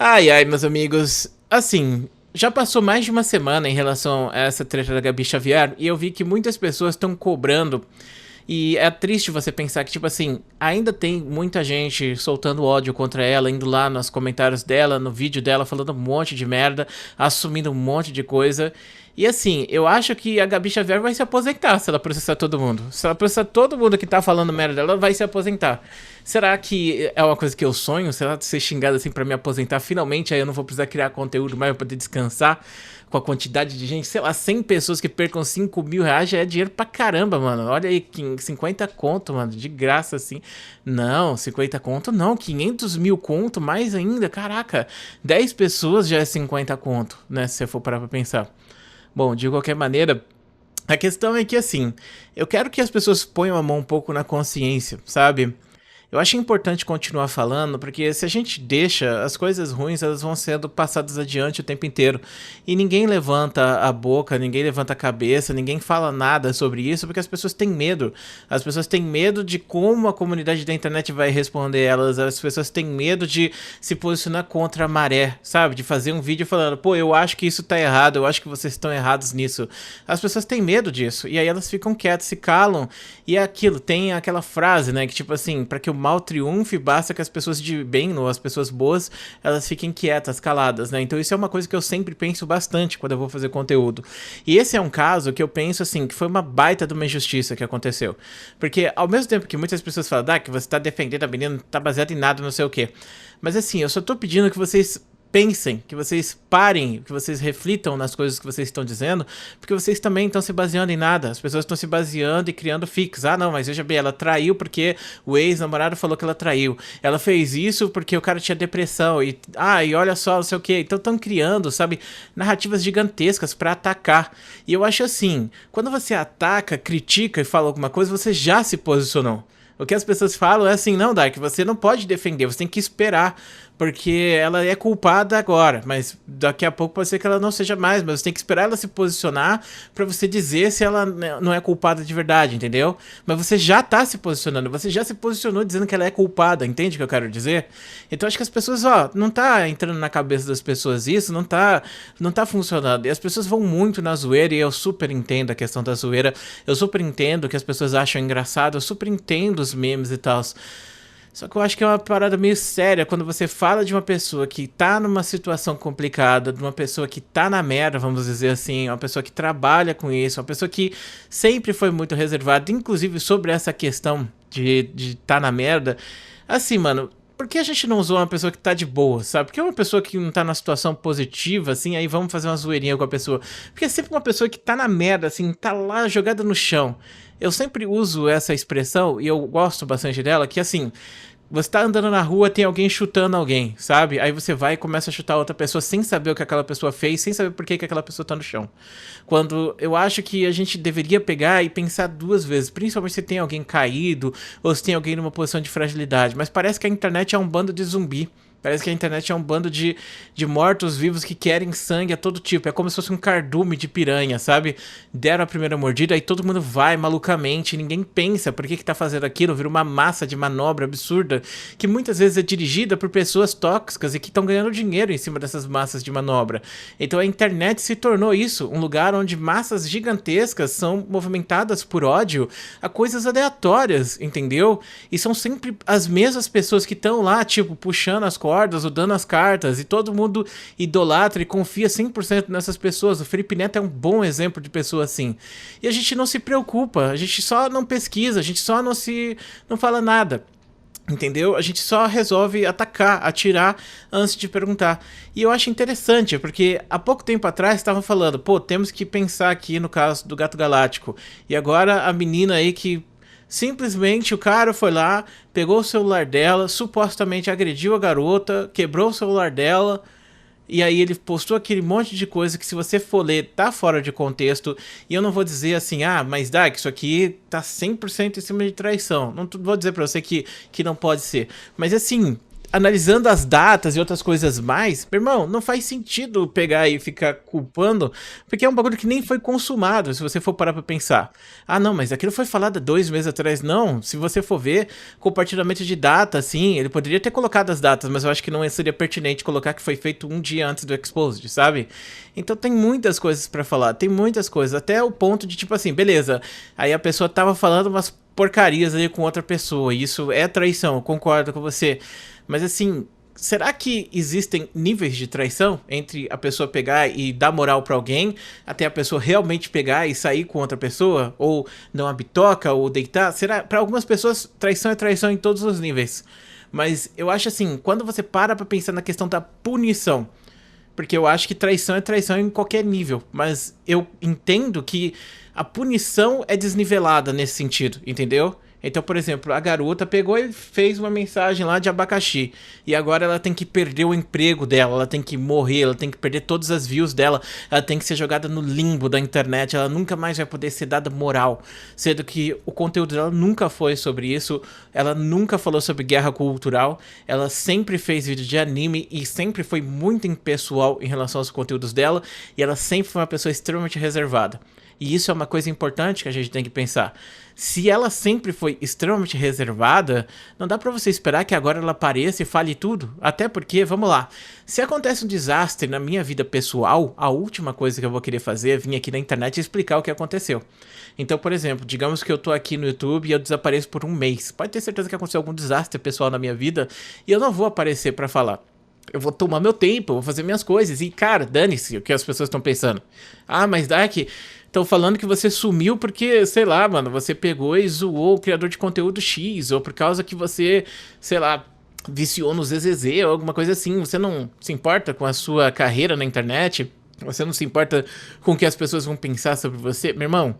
Ai, ai, meus amigos, assim, já passou mais de uma semana em relação a essa treta da Gabi Xavier e eu vi que muitas pessoas estão cobrando. E é triste você pensar que, tipo assim, ainda tem muita gente soltando ódio contra ela, indo lá nos comentários dela, no vídeo dela, falando um monte de merda, assumindo um monte de coisa. E assim, eu acho que a Gabi Xavier vai se aposentar se ela processar todo mundo. Se ela processar todo mundo que tá falando merda dela, ela vai se aposentar. Será que é uma coisa que eu sonho? Será que ser xingado assim pra me aposentar finalmente? Aí eu não vou precisar criar conteúdo mais pra poder descansar com a quantidade de gente. Sei lá, 100 pessoas que percam 5 mil reais já é dinheiro pra caramba, mano. Olha aí, 50 conto, mano, de graça assim. Não, 50 conto não, 500 mil conto, mais ainda, caraca. 10 pessoas já é 50 conto, né? Se você for parar pra pensar. Bom, de qualquer maneira, a questão é que assim, eu quero que as pessoas ponham a mão um pouco na consciência, sabe? Eu acho importante continuar falando, porque se a gente deixa, as coisas ruins elas vão sendo passadas adiante o tempo inteiro. E ninguém levanta a boca, ninguém levanta a cabeça, ninguém fala nada sobre isso, porque as pessoas têm medo. As pessoas têm medo de como a comunidade da internet vai responder elas, as pessoas têm medo de se posicionar contra a maré, sabe? De fazer um vídeo falando, pô, eu acho que isso tá errado, eu acho que vocês estão errados nisso. As pessoas têm medo disso, e aí elas ficam quietas, se calam, e é aquilo, tem aquela frase, né, que tipo assim, para que o mal triunfe, basta que as pessoas de bem, ou as pessoas boas, elas fiquem quietas, caladas, né? Então isso é uma coisa que eu sempre penso bastante quando eu vou fazer conteúdo. E esse é um caso que eu penso assim, que foi uma baita de uma injustiça que aconteceu. Porque ao mesmo tempo que muitas pessoas falam, que você tá defendendo a menina, não tá baseado em nada, não sei o quê. Mas assim, eu só tô pedindo que vocês pensem, que vocês parem, que vocês reflitam nas coisas que vocês estão dizendo, porque vocês também estão se baseando em nada. As pessoas estão se baseando e criando fics. Ah, não, mas veja bem, ela traiu porque o ex-namorado falou que ela traiu. Ela fez isso porque o cara tinha depressão. E olha só, não sei o quê. Então estão criando, sabe, narrativas gigantescas pra atacar. E eu acho assim, quando você ataca, critica e fala alguma coisa, você já se posicionou. O que as pessoas falam é assim, não, Dark, você não pode defender, você tem que esperar, porque ela é culpada agora, mas daqui a pouco pode ser que ela não seja mais, mas você tem que esperar ela se posicionar pra você dizer se ela não é culpada de verdade, entendeu? Mas você já tá se posicionando, você já se posicionou dizendo que ela é culpada, entende o que eu quero dizer? Então acho que as pessoas, não tá entrando na cabeça das pessoas isso, não tá funcionando, e as pessoas vão muito na zoeira, e eu super entendo a questão da zoeira, eu super entendo que as pessoas acham engraçado, eu super entendo os memes e tal. Só que eu acho que é uma parada meio séria quando você fala de uma pessoa que tá numa situação complicada, de uma pessoa que tá na merda, vamos dizer assim, uma pessoa que trabalha com isso, uma pessoa que sempre foi muito reservada, inclusive sobre essa questão de tá na merda. Assim, mano, por que a gente não usou uma pessoa que tá de boa, sabe? Porque é uma pessoa que não tá na situação positiva, assim, aí vamos fazer uma zoeirinha com a pessoa. Porque é sempre uma pessoa que tá na merda, assim, tá lá jogada no chão. Eu sempre uso essa expressão, e eu gosto bastante dela, que assim, você tá andando na rua, tem alguém chutando alguém, sabe? Aí você vai e começa a chutar outra pessoa sem saber o que aquela pessoa fez, sem saber por que aquela pessoa tá no chão. Quando eu acho que a gente deveria pegar e pensar duas vezes, principalmente se tem alguém caído ou se tem alguém numa posição de fragilidade. Mas parece que a internet é um bando de zumbi. Parece que a internet é um bando de mortos-vivos que querem sangue a todo tipo. É como se fosse um cardume de piranha, sabe? Deram a primeira mordida, aí todo mundo vai malucamente, ninguém pensa por que tá fazendo aquilo, vira uma massa de manobra absurda, que muitas vezes é dirigida por pessoas tóxicas e que estão ganhando dinheiro em cima dessas massas de manobra. Então a internet se tornou isso, um lugar onde massas gigantescas são movimentadas por ódio a coisas aleatórias, entendeu? E são sempre as mesmas pessoas que estão lá, tipo, puxando as cordas, ou dando as cartas, e todo mundo idolatra e confia 100% nessas pessoas. O Felipe Neto é um bom exemplo de pessoa assim. E a gente não se preocupa, a gente só não pesquisa, a gente só não fala nada. Entendeu? A gente só resolve atacar, atirar antes de perguntar. E eu acho interessante, porque há pouco tempo atrás estavam falando, pô, temos que pensar aqui no caso do Gato Galáctico. E agora a menina aí que simplesmente o cara foi lá, pegou o celular dela, supostamente agrediu a garota, quebrou o celular dela, e aí ele postou aquele monte de coisa que se você for ler, tá fora de contexto, e eu não vou dizer assim, mas Dark, isso aqui tá 100% em cima de traição. Não vou dizer pra você que não pode ser. Mas assim, analisando as datas e outras coisas mais, meu irmão, não faz sentido pegar e ficar culpando, porque é um bagulho que nem foi consumado, se você for parar pra pensar. Ah, não, mas aquilo foi falado há 2 meses atrás. Não, se você for ver, compartilhamento de data, assim, ele poderia ter colocado as datas, mas eu acho que não seria pertinente colocar que foi feito um dia antes do Exposed, sabe? Então tem muitas coisas pra falar, tem muitas coisas, até o ponto de tipo assim, beleza, aí a pessoa tava falando umas porcarias ali com outra pessoa, e isso é traição, eu concordo com você, mas assim, será que existem níveis de traição entre a pessoa pegar e dar moral pra alguém, até a pessoa realmente pegar e sair com outra pessoa, ou não a bitoca, ou deitar? Será? Pra algumas pessoas, traição é traição em todos os níveis, mas eu acho assim, quando você para pra pensar na questão da punição, porque eu acho que traição é traição em qualquer nível, mas eu entendo que a punição é desnivelada nesse sentido, entendeu? Então, por exemplo, a garota pegou e fez uma mensagem lá de abacaxi, e agora ela tem que perder o emprego dela, ela tem que morrer, ela tem que perder todas as views dela, ela tem que ser jogada no limbo da internet, ela nunca mais vai poder ser dada moral, sendo que o conteúdo dela nunca foi sobre isso, ela nunca falou sobre guerra cultural, ela sempre fez vídeo de anime e sempre foi muito impessoal em relação aos conteúdos dela, e ela sempre foi uma pessoa extremamente reservada. E isso é uma coisa importante que a gente tem que pensar. Se ela sempre foi extremamente reservada, não dá pra você esperar que agora ela apareça e fale tudo. Até porque, vamos lá, se acontece um desastre na minha vida pessoal, a última coisa que eu vou querer fazer é vir aqui na internet e explicar o que aconteceu. Então, por exemplo, digamos que eu tô aqui no YouTube e eu desapareço por um mês. Pode ter certeza que aconteceu algum desastre pessoal na minha vida e eu não vou aparecer pra falar. Eu vou tomar meu tempo, eu vou fazer minhas coisas. E, cara, dane-se o que as pessoas estão pensando. Ah, mas Dark, estão falando que você sumiu porque, sei lá, mano, você pegou e zoou o criador de conteúdo X, ou por causa que você, sei lá, viciou no ZZZ ou alguma coisa assim. Você não se importa com a sua carreira na internet? Você não se importa com o que as pessoas vão pensar sobre você? Meu irmão,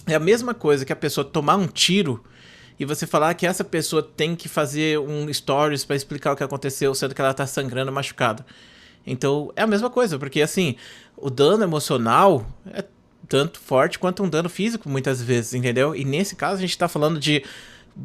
é a mesma coisa que a pessoa tomar um tiro e você falar que essa pessoa tem que fazer um stories pra explicar o que aconteceu, sendo que ela tá sangrando, machucada. Então, é a mesma coisa, porque assim, o dano emocional é tanto forte quanto um dano físico, muitas vezes, entendeu? E nesse caso, a gente tá falando de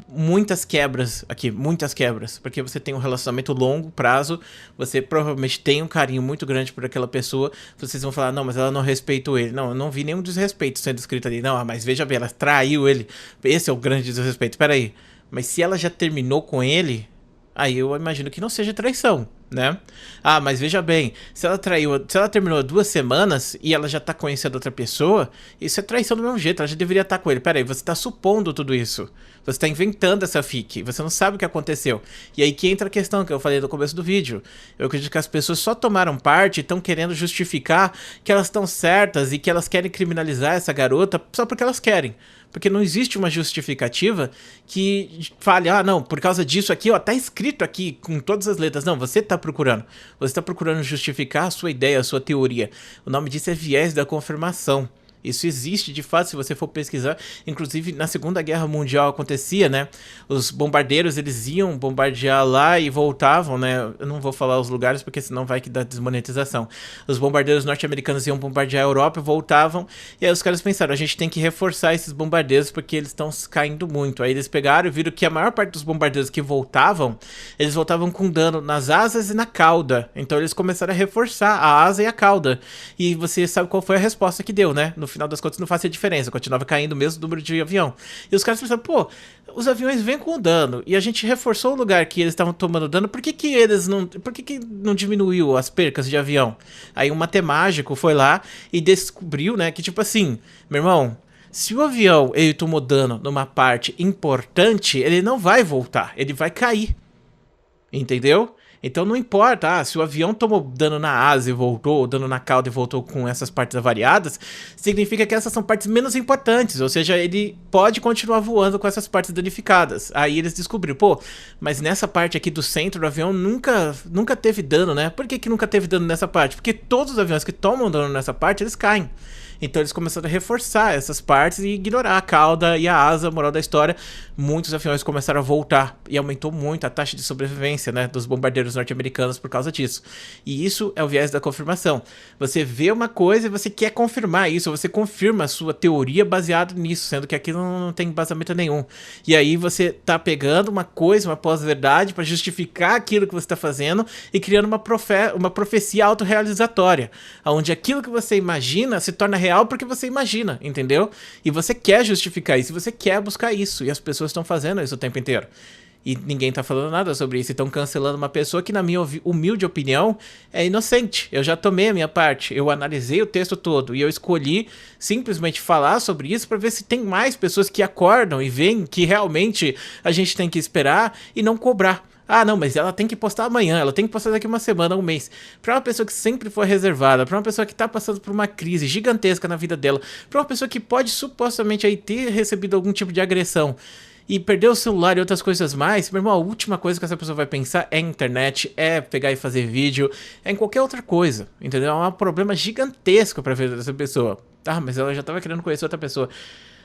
muitas quebras aqui, muitas quebras, porque você tem um relacionamento longo prazo, você provavelmente tem um carinho muito grande por aquela pessoa, vocês vão falar, não, mas ela não respeitou ele. Não, eu não vi nenhum desrespeito sendo escrito ali. Não, mas veja bem, ela traiu ele. Esse é o grande desrespeito. Peraí, mas se ela já terminou com ele, aí eu imagino que não seja traição, né? Ah, mas veja bem, se ela terminou há 2 semanas e ela já tá conhecendo outra pessoa, isso é traição do mesmo jeito, ela já deveria estar com ele. Pera aí, você tá supondo tudo isso. Você tá inventando essa fic, você não sabe o que aconteceu. E aí que entra a questão que eu falei no começo do vídeo. Eu acredito que as pessoas só tomaram parte e estão querendo justificar que elas estão certas e que elas querem criminalizar essa garota só porque elas querem. Porque não existe uma justificativa que fale, ah, não, por causa disso aqui, ó, tá escrito aqui com todas as letras. Não, você tá procurando. Você tá procurando justificar a sua ideia, a sua teoria. O nome disso é viés da confirmação. Isso existe de fato se você for pesquisar. Inclusive na Segunda Guerra Mundial acontecia, né? Os bombardeiros, eles iam bombardear lá e voltavam, né? Eu não vou falar os lugares porque senão vai que dá desmonetização. Os bombardeiros norte-americanos iam bombardear a Europa e voltavam. E aí os caras pensaram, a gente tem que reforçar esses bombardeiros porque eles estão caindo muito. Aí eles pegaram e viram que a maior parte dos bombardeiros que voltavam, eles voltavam com dano nas asas e na cauda. Então eles começaram a reforçar a asa e a cauda. E você sabe qual foi a resposta que deu, né? No final das contas não fazia diferença, continuava caindo o mesmo número de avião. E os caras pensaram, pô, os aviões vêm com dano e a gente reforçou o lugar que eles estavam tomando dano, por que não diminuiu as percas de avião? Aí um matemático foi lá e descobriu, né, que tipo assim, meu irmão, se o avião ele tomou dano numa parte importante, ele não vai voltar, ele vai cair. Entendeu? Então não importa, se o avião tomou dano na asa e voltou, ou dano na cauda e voltou com essas partes avariadas, significa que essas são partes menos importantes, ou seja, ele pode continuar voando com essas partes danificadas. Aí eles descobriram, pô, mas nessa parte aqui do centro do avião nunca teve dano, né? Por que nunca teve dano nessa parte? Porque todos os aviões que tomam dano nessa parte, eles caem. Então eles começaram a reforçar essas partes e ignorar a cauda e a asa, moral da história. Muitos aviões começaram a voltar e aumentou muito a taxa de sobrevivência, né, dos bombardeiros norte-americanos por causa disso. E isso é o viés da confirmação. Você vê uma coisa e você quer confirmar isso, você confirma a sua teoria baseada nisso, sendo que aquilo não tem embasamento nenhum. E aí você tá pegando uma coisa, uma pós-verdade, para justificar aquilo que você está fazendo e criando uma profecia autorrealizatória, onde aquilo que você imagina se torna real porque você imagina, entendeu? E você quer justificar isso, você quer buscar isso, e as pessoas estão fazendo isso o tempo inteiro. E ninguém tá falando nada sobre isso. Estão cancelando uma pessoa que, na minha humilde opinião, é inocente. Eu já tomei a minha parte. Eu analisei o texto todo e eu escolhi simplesmente falar sobre isso para ver se tem mais pessoas que acordam e veem que realmente a gente tem que esperar e não cobrar. Ah, não, mas ela tem que postar amanhã, ela tem que postar daqui uma semana, um mês. Pra uma pessoa que sempre foi reservada, pra uma pessoa que tá passando por uma crise gigantesca na vida dela, pra uma pessoa que pode supostamente aí ter recebido algum tipo de agressão e perder o celular e outras coisas mais, meu irmão, a última coisa que essa pessoa vai pensar é internet, é pegar e fazer vídeo, é em qualquer outra coisa, entendeu? É um problema gigantesco pra vida dessa pessoa. Ah, mas ela já tava querendo conhecer outra pessoa.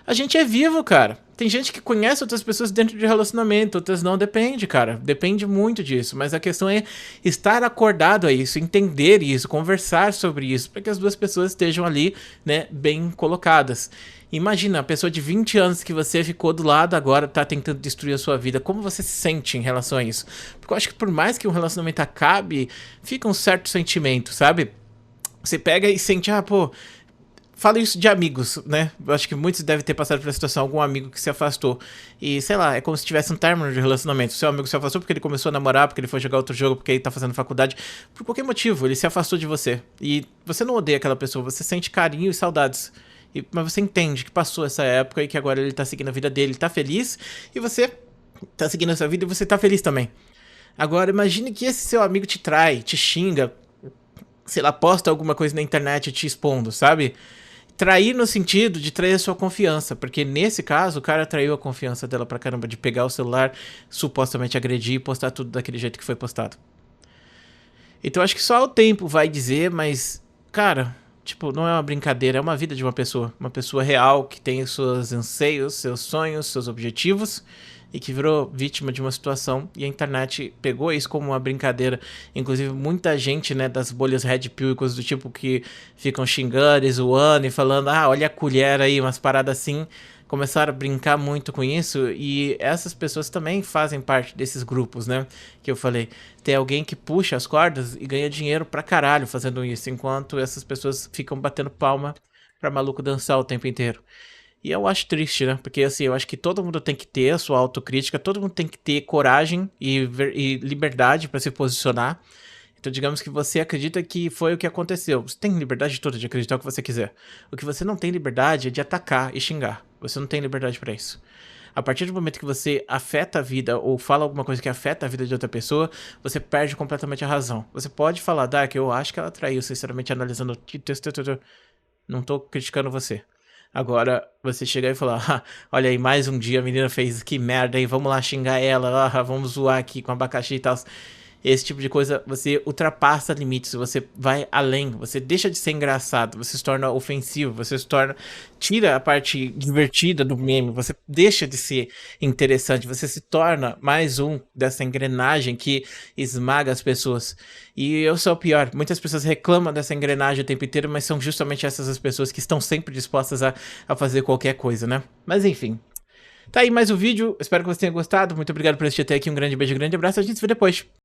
A gente é vivo, cara. Tem gente que conhece outras pessoas dentro de relacionamento, outras não, depende, cara. Depende muito disso. Mas a questão é estar acordado a isso, entender isso, conversar sobre isso, para que as duas pessoas estejam ali, né, bem colocadas. Imagina, a pessoa de 20 anos que você ficou do lado agora tá tentando destruir a sua vida. Como você se sente em relação a isso? Porque eu acho que por mais que um relacionamento acabe, fica um certo sentimento, sabe? Você pega e sente, ah, pô... Falo isso de amigos, né? Eu acho que muitos devem ter passado pela situação, algum amigo que se afastou. E, sei lá, é como se tivesse um término de relacionamento. Seu amigo se afastou porque ele começou a namorar, porque ele foi jogar outro jogo, porque ele tá fazendo faculdade. Por qualquer motivo, ele se afastou de você. E você não odeia aquela pessoa, você sente carinho e saudades. Mas você entende que passou essa época e que agora ele tá seguindo a vida dele, tá feliz. E você tá seguindo a sua vida e você tá feliz também. Agora, imagine que esse seu amigo te trai, te xinga, sei lá, posta alguma coisa na internet te expondo, sabe? Trair no sentido de trair a sua confiança, porque nesse caso o cara traiu a confiança dela pra caramba, de pegar o celular, supostamente agredir e postar tudo daquele jeito que foi postado. Então acho que só o tempo vai dizer, mas, cara, tipo, não é uma brincadeira, é uma vida de uma pessoa real que tem os seus anseios, seus sonhos, seus objetivos, e que virou vítima de uma situação, e a internet pegou isso como uma brincadeira. Inclusive muita gente, né, das bolhas Red Pill e coisas do tipo que ficam xingando e zoando e falando, ah, olha a colher aí, umas paradas assim, começaram a brincar muito com isso, e essas pessoas também fazem parte desses grupos, né, que eu falei. Tem alguém que puxa as cordas e ganha dinheiro pra caralho fazendo isso, enquanto essas pessoas ficam batendo palma pra maluco dançar o tempo inteiro. E eu acho triste, né? Porque assim, eu acho que todo mundo tem que ter a sua autocrítica, todo mundo tem que ter coragem e liberdade pra se posicionar. Então, digamos que você acredita que foi o que aconteceu. Você tem liberdade toda de acreditar o que você quiser. O que você não tem liberdade é de atacar e xingar. Você não tem liberdade pra isso. A partir do momento que você afeta a vida ou fala alguma coisa que afeta a vida de outra pessoa, você perde completamente a razão. Você pode falar, Dark, eu acho que ela traiu, sinceramente, analisando... Não tô criticando você. Agora, você chegar e falar, ah, olha aí, mais um dia a menina fez, que merda aí, vamos lá xingar ela, ah, vamos zoar aqui com abacaxi e tal. Esse tipo de coisa, você ultrapassa limites, você vai além, você deixa de ser engraçado, você se torna ofensivo, você se torna... Tira a parte divertida do meme, você deixa de ser interessante, você se torna mais um dessa engrenagem que esmaga as pessoas. E eu sou o pior, muitas pessoas reclamam dessa engrenagem o tempo inteiro, mas são justamente essas as pessoas que estão sempre dispostas a fazer qualquer coisa, né? Mas enfim. Tá aí mais um vídeo, espero que você tenha gostado, muito obrigado por assistir até aqui, um grande beijo, um grande abraço, a gente se vê depois.